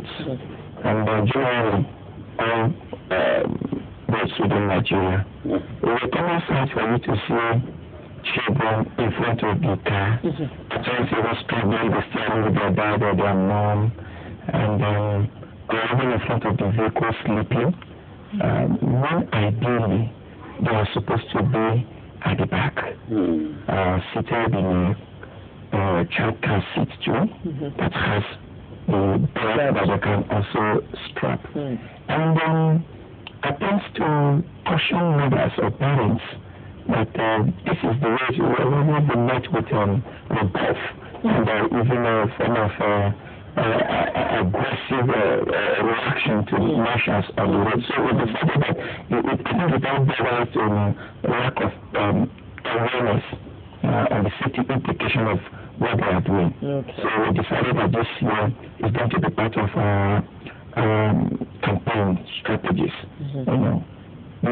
roads, and generally all roads within Nigeria. It was a common sight for you to see children in front of the car, actually they were struggling with steering with their dad or their mom, and even in front of the vehicle sleeping. When ideally they are supposed to be at the back, seated in a child car seat too, that has the belt that they can also strap. And attempts to caution mothers or parents that this is the way you will be met with rebuff and even a form of aggressive reaction to the marshals on the road. So we decided that it couldn't without balance to lack of awareness on the safety implication of what they are doing. So we decided that this year is going to be part of our campaign strategies. You know, the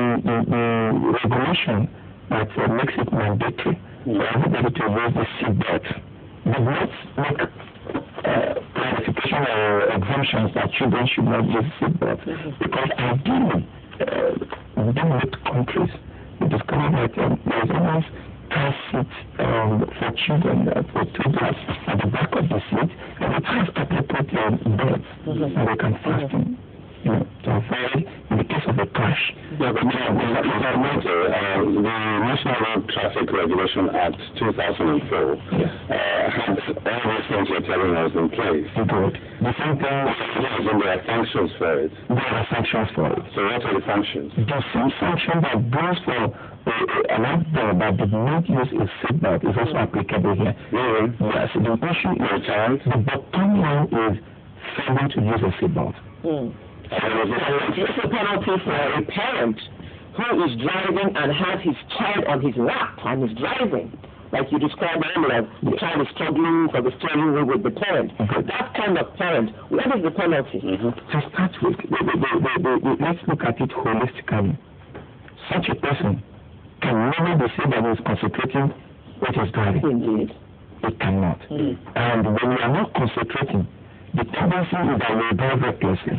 regulation that makes it mandatory for everybody to use the seatbelt did not make clarification or exemptions that children should not use seatbelt, because ideally in developed countries we discovered that there is always car seats for children, for toddlers at the back of the seat, and it has appropriate belts and they can fasten, you know, to avoid in the case of a crash. Yeah, but the National Road Traffic Regulation Act 2004 has all these things you're telling us in place. Good. The same thing, yes, and there are sanctions for it. There are sanctions for it. So what are the sanctions? The same sanction that goes for an actor that did not use a seatbelt is also applicable here. Really? Yes, the issue is the bottom line is failing to use a seatbelt. It's a penalty for a parent who is driving and has his child on his lap and is driving. Like you described earlier, the child is struggling for the steering wheel with the parent. That kind of parent, what is the penalty? To start with, let's look at it holistically. Such a person can never be said that he is concentrating what he's driving. Indeed. It cannot. And when you are not concentrating, the tendency is that you drive recklessly.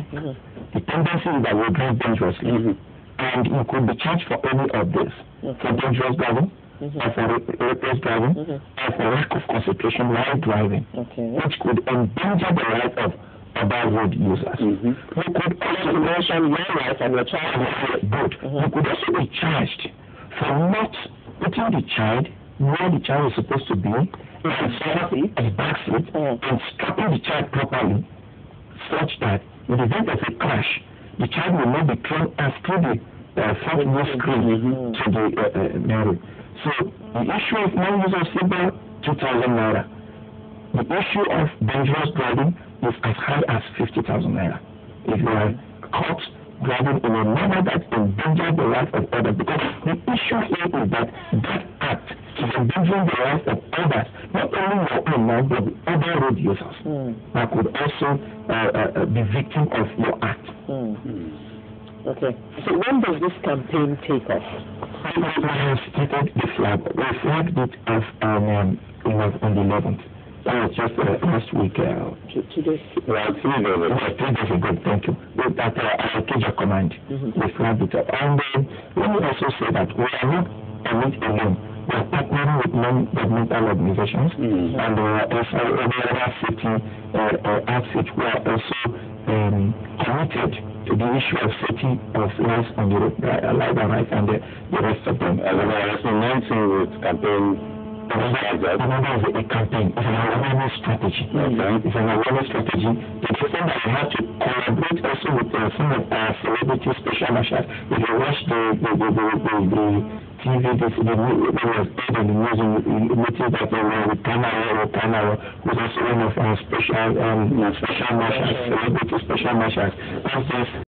The tendency is that you drive dangerously. And you could be charged for any of this. For dangerous driving, or for reckless driving, or for lack of concentration while driving, which could endanger the life of other road users. You could also mention your life and your child. Good. You could also be charged for not putting the child where the child is supposed to be, and the back seat, and strapping the child properly, such that in the event of a crash, the child will not be thrown through the front windscreen to the mirror. So the issue of non-use of seatbelt, 2,000 naira. The issue of dangerous driving is as high as 50,000 naira. If you are caught driving in a manner that endangers the life of others, because the issue here is that that act is endangering the life of others, not only your own life, but the other road users that could also be victim of your act. Okay. So when does this campaign take off? We have started the flag. We flagged it off on the 11th. That was just last week. 2 days. Right, 3 days ago. Thank you. With that, Akeja Command, we flagged it up. And let me also say that we are not alone. We are partnering with non-governmental organizations and also other safety outfits who are also committed to the issue of safety of lives on the road, life and right, and the rest of them. And there has been 19 with campaign. Another is a campaign. It's an awareness strategy. It's an awareness strategy. To the extent that we have to collaborate also with some of our celebrity special marshals. If you watch the TV, this was aired on the news, you notice that with Canaro, who's also one of our special marshals, celebrity special marshals. That's just